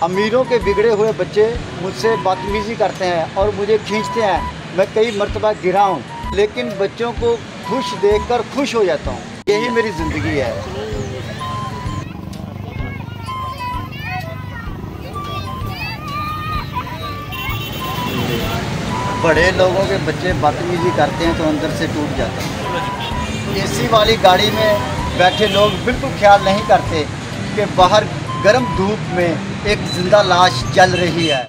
अमीरों के बिगड़े हुए बच्चे मुझसे बदतमीज़ी करते हैं और मुझे खींचते हैं। मैं कई मरतबा गिरा हूँ, लेकिन बच्चों को खुश देखकर खुश हो जाता हूँ। यही मेरी ज़िंदगी है। बड़े लोगों के बच्चे बदतमीज़ी करते हैं तो अंदर से टूट जाते हैं। एसी वाली गाड़ी में बैठे लोग बिल्कुल ख्याल नहीं करते कि बाहर गर्म धूप में एक जिंदा लाश जल रही है।